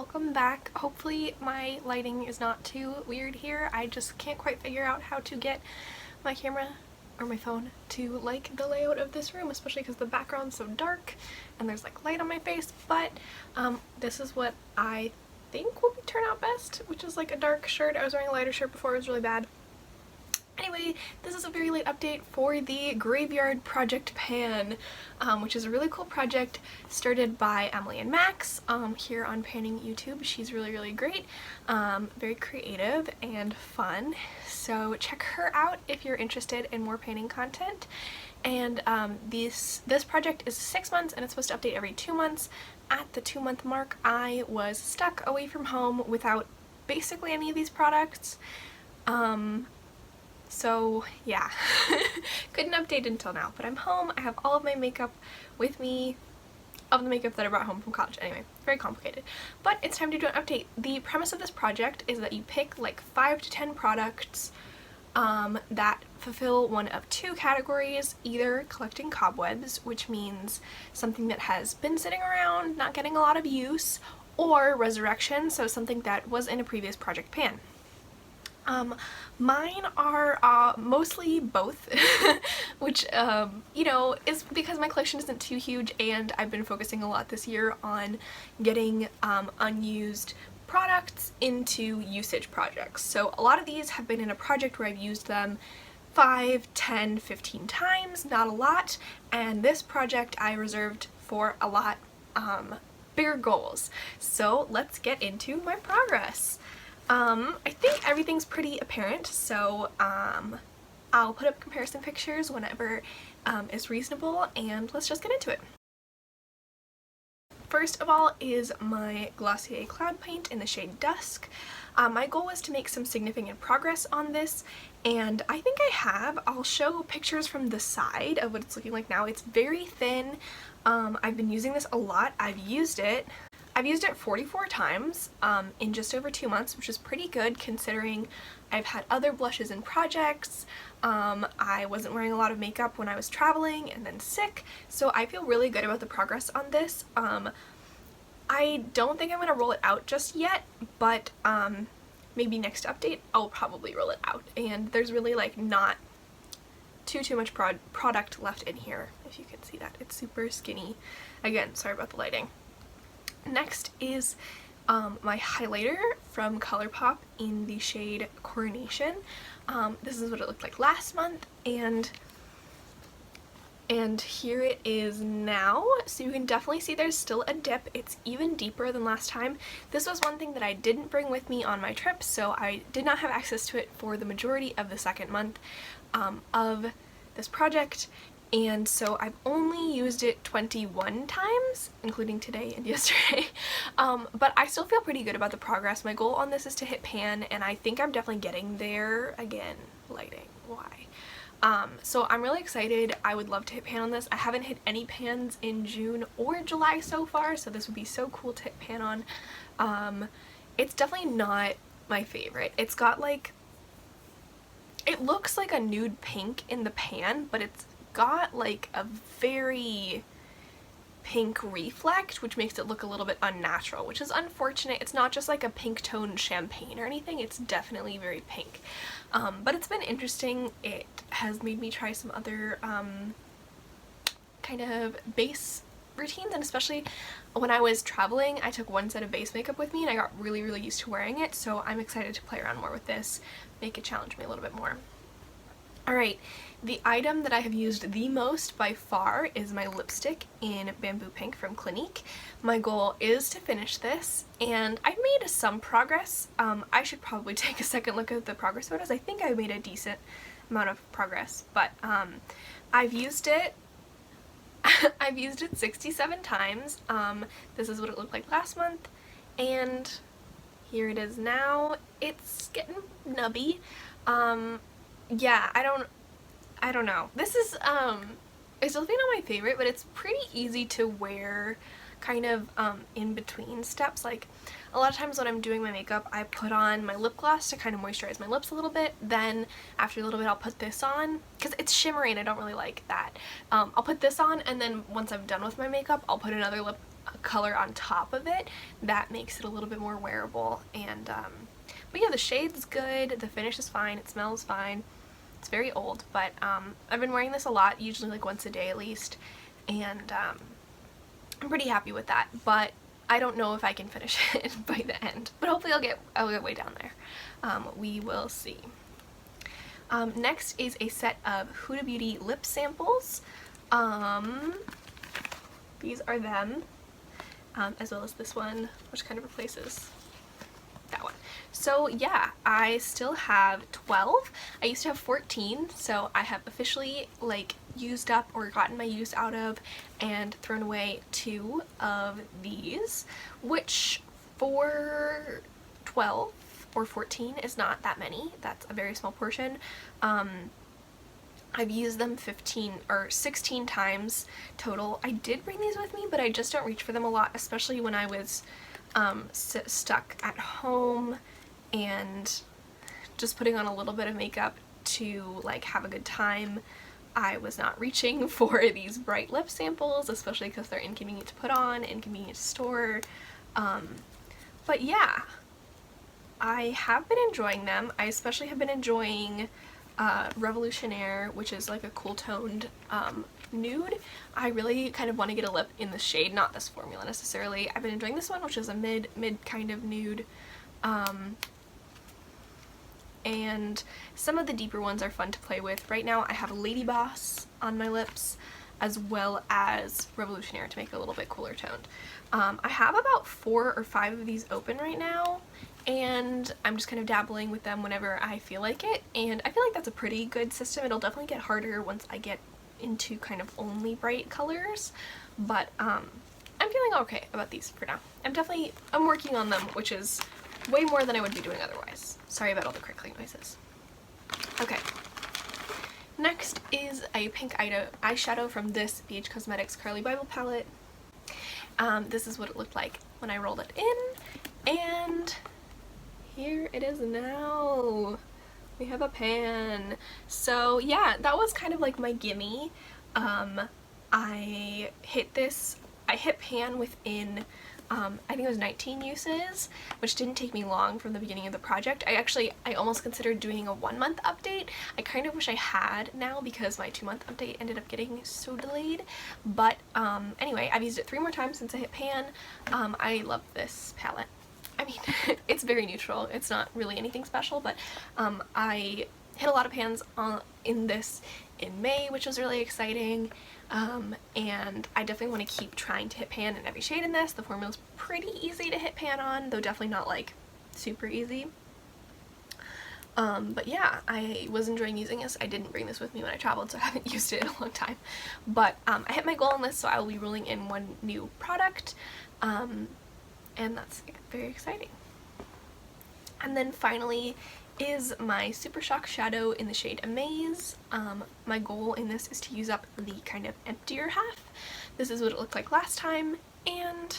welcome back. Hopefully my lighting is not too weird here. I just can't quite figure out how to get my camera or my phone to like the layout of this room, especially because the background's so dark and there's like light on my face, but this is what I think will turn out best, which is like a dark shirt. I was wearing a lighter shirt before, it was really bad. Anyway, this is a very late update for the Graveyard Project Pan, which is a really cool project started by Emily and Max here on Panning YouTube. She's really great, very creative and fun, so check her out if you're interested in more painting content. And this project is 6 months and it's supposed to update every 2 months. At the 2-month mark, I was stuck away from home without basically any of these products. So yeah, couldn't update until now, but I'm home. I have all of my makeup with me, of the makeup that I brought home from college. Anyway, very complicated, but it's time to do an update. The premise of this project is that you pick like 5 to 10 products that fulfill one of 2 categories, either collecting cobwebs, which means something that has been sitting around, not getting a lot of use, or resurrection, so something that was in a previous project pan. Mine are mostly both, which, you know, is because my collection isn't too huge and I've been focusing a lot this year on getting unused products into usage projects. So a lot of these have been in a project where I've used them 5, 10, 15 times, not a lot, and this project I reserved for a lot bigger goals. So let's get into my progress. I think everything's pretty apparent, so I'll put up comparison pictures whenever is reasonable, and let's just get into it. First of all is my Glossier Cloud Paint in the shade Dusk. My goal was to make some significant progress on this, and I think I have. I'll show pictures from the side of what it's looking like now. It's very thin. I've been using this a lot. I've used it 44 times in just over 2 months, which is pretty good considering I've had other blushes and projects. I wasn't wearing a lot of makeup when I was traveling and then sick, so I feel really good about the progress on this. I don't think I'm going to roll it out just yet, but maybe next update I'll probably roll it out. And there's really like not too much product left in here, if you can see that. It's super skinny. Again, sorry about the lighting. Next is my highlighter from ColourPop in the shade Coronation. This is what it looked like last month, and here it is now. So you can definitely see there's still a dip. It's even deeper than last time. This was one thing that I didn't bring with me on my trip, so I did not have access to it for the majority of the 2nd month of this project. And so I've only used it 21 times, including today and yesterday, but I still feel pretty good about the progress. My goal on this is to hit pan, and I think I'm definitely getting there. Again, lighting, why? So I'm really excited. I would love to hit pan on this. I haven't hit any pans in June or July so far, so this would be so cool to hit pan on. It's definitely not my favorite. It's got like, it looks like a nude pink in the pan, but it's got like a very pink reflect, which makes it look a little bit unnatural, which is unfortunate. It's not just like a pink toned champagne or anything, it's definitely very pink. But it's been interesting. It has made me try some other kind of base routines, and especially when I was traveling I took one set of base makeup with me and I got really used to wearing it, so I'm excited to play around more with this, make it challenge me a little bit more. Alright, the item that I have used the most by far is my lipstick in Bamboo Pink from Clinique. My goal is to finish this, and I've made some progress. I should probably take a second look at the progress photos. I think I made a decent amount of progress, but I've used it 67 times. This is what it looked like last month, and here it is now. It's getting nubby. Yeah, I don't know. This is, it's definitely not my favorite, but it's pretty easy to wear kind of in between steps. Like a lot of times when I'm doing my makeup, I put on my lip gloss to kind of moisturize my lips a little bit. Then after a little bit I'll put this on because it's shimmery and I don't really like that. I'll put this on, and then once I'm done with my makeup I'll put another lip color on top of it, that makes it a little bit more wearable. And but yeah, the shade's good, the finish is fine, it smells fine. It's very old, but I've been wearing this a lot, usually like once a day at least, and I'm pretty happy with that, but I don't know if I can finish it by the end, but hopefully I'll get way down there. We will see. Next is a set of Huda Beauty lip samples. These are them, as well as this one, which kind of replaces that one. So yeah, I still have 12. I used to have 14, so I have officially like used up or gotten my use out of and thrown away 2 of these, which for 12 or 14 is not that many. That's a very small portion. I've used them 15 or 16 times total. I did bring these with me, but I just don't reach for them a lot, especially when I was stuck at home and just putting on a little bit of makeup to like have a good time. I was not reaching for these bright lip samples, especially because they're inconvenient to put on, inconvenient to store. But yeah, I have been enjoying them. I especially have been enjoying Revolutionaire, which is like a cool toned nude. I really kind of want to get a lip in the shade, not this formula necessarily. I've been enjoying this one, which is a mid kind of nude. And some of the deeper ones are fun to play with. Right now I have Lady Boss on my lips, as well as Revolutionaire to make it a little bit cooler toned. I have about 4 or 5 of these open right now, and I'm just kind of dabbling with them whenever I feel like it, and I feel like that's a pretty good system. It'll definitely get harder once I get into kind of only bright colors, but I'm feeling okay about these for now. I'm working on them, which is way more than I would be doing otherwise. Sorry about all the crickling noises. Okay. Next is a pink eyeshadow from this BH Cosmetics Carly Bible palette. This is what it looked like when I rolled it in, and here it is now. We have a pan. So yeah, that was kind of like my gimme. I hit pan within I think it was 19 uses, which didn't take me long from the beginning of the project. I almost considered doing a 1-month update. I kind of wish I had now because my 2-month update ended up getting so delayed. But anyway, I've used it 3 more times since I hit pan. I love this palette. I mean, it's very neutral. It's not really anything special, but I hit a lot of pans in this in May, which was really exciting. And I definitely want to keep trying to hit pan in every shade in this. The formula's pretty easy to hit pan on, though definitely not like super easy. But yeah, I was enjoying using this. I didn't bring this with me when I traveled, so I haven't used it in a long time. But I hit my goal on this, so I will be rolling in 1 new product, and that's very exciting. And then finally is my Super Shock shadow in the shade Amaze. My goal in this is to use up the kind of emptier half. This is what it looked like last time, and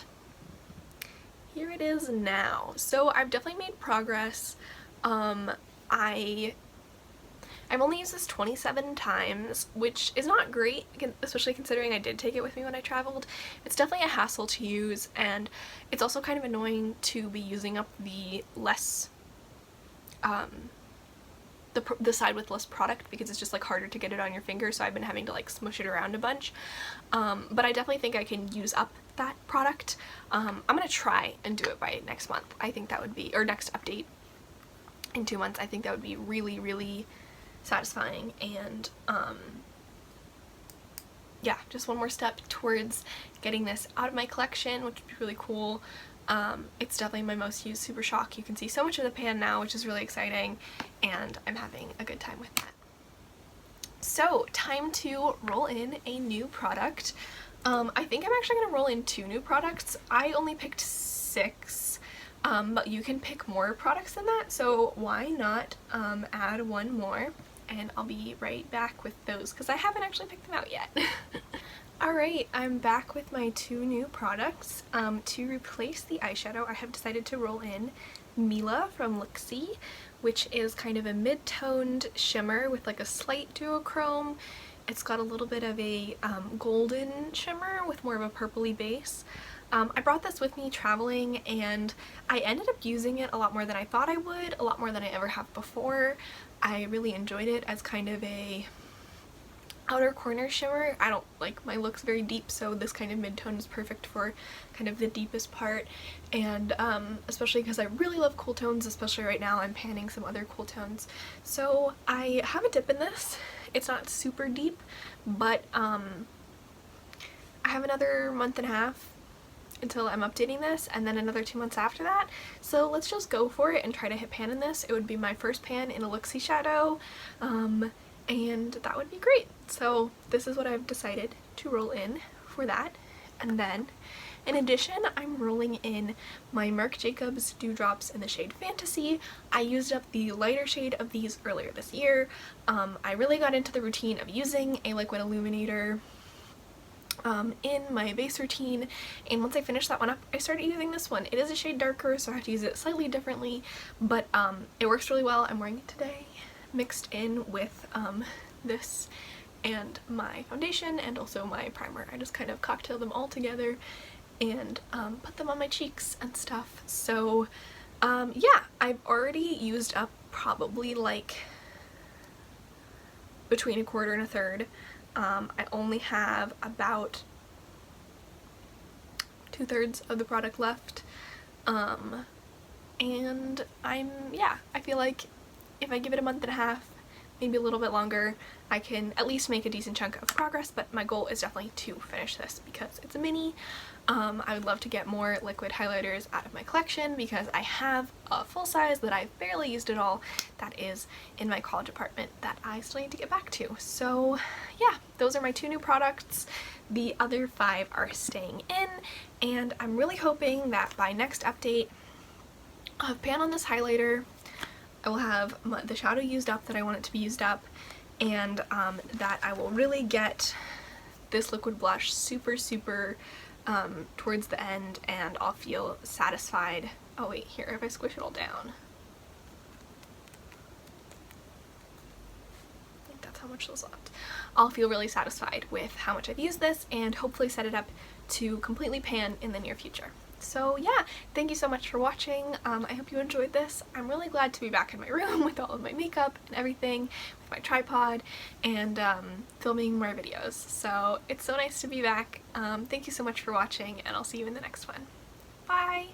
here it is now. So I've definitely made progress. I've only used this 27 times, which is not great, especially considering I did take it with me when I traveled. It's definitely a hassle to use, and it's also kind of annoying to be using up the less the side with less product, because it's just like harder to get it on your finger, so I've been having to like smush it around a bunch. But I definitely think I can use up that product. I'm gonna try and do it by next month. I think that would be, or next update in 2 months. I think that would be really, really satisfying, and yeah, just one more step towards getting this out of my collection, which would be really cool. It's definitely my most used Super Shock. You can see so much of the pan now, which is really exciting, and I'm having a good time with that. So, time to roll in a new product. I think I'm actually going to roll in 2 new products. I only picked 6, but you can pick more products than that, so why not add 1 more, and I'll be right back with those, because I haven't actually picked them out yet. Alright, I'm back with my 2 new products. To replace the eyeshadow, I have decided to roll in Mila from Lixie, which is kind of a mid-toned shimmer with like a slight duochrome. It's got a little bit of a golden shimmer with more of a purpley base. I brought this with me traveling and I ended up using it a lot more than I thought I would, a lot more than I ever have before. I really enjoyed it as kind of a outer corner shimmer. I don't like my looks very deep, so this kind of mid-tone is perfect for kind of the deepest part, and especially because I really love cool tones, especially right now I'm panning some other cool tones. So I have a dip in this. It's not super deep, but I have another month and a half until I'm updating this, and then another 2 months after that, so let's just go for it and try to hit pan in this. It would be my first pan in a Luxie shadow, and that would be great. So this is what I've decided to roll in for that. And then in addition, I'm rolling in my Marc Jacobs Dewdrops in the shade Fantasy. I used up the lighter shade of these earlier this year. I really got into the routine of using a liquid illuminator in my base routine, and once I finished that one up, I started using this one. It is a shade darker, so I have to use it slightly differently, but it works really well. I'm wearing it today, mixed in with this and my foundation and also my primer. I just kind of cocktail them all together and put them on my cheeks and stuff. So yeah, I've already used up probably like between a quarter and a third. I only have about 2/3 of the product left, and I feel like if I give it a month and a half, maybe a little bit longer, I can at least make a decent chunk of progress, but my goal is definitely to finish this because it's a mini. I would love to get more liquid highlighters out of my collection because I have a full size that I've barely used at all that is in my college apartment that I still need to get back to. So yeah, those are my 2 new products. The other 5 are staying in, and I'm really hoping that by next update I'll have pan on this highlighter, I will have the shadow used up that I want it to be used up, and that I will really get this liquid blush super towards the end, and I'll feel satisfied. Oh wait, here, if I squish it all down, I think that's how much is left. I'll feel really satisfied with how much I've used this and hopefully set it up to completely pan in the near future. So yeah, thank you so much for watching. I hope you enjoyed this. I'm really glad to be back in my room with all of my makeup and everything, with my tripod, and filming more videos. So it's so nice to be back. Thank you so much for watching, and I'll see you in the next one. Bye!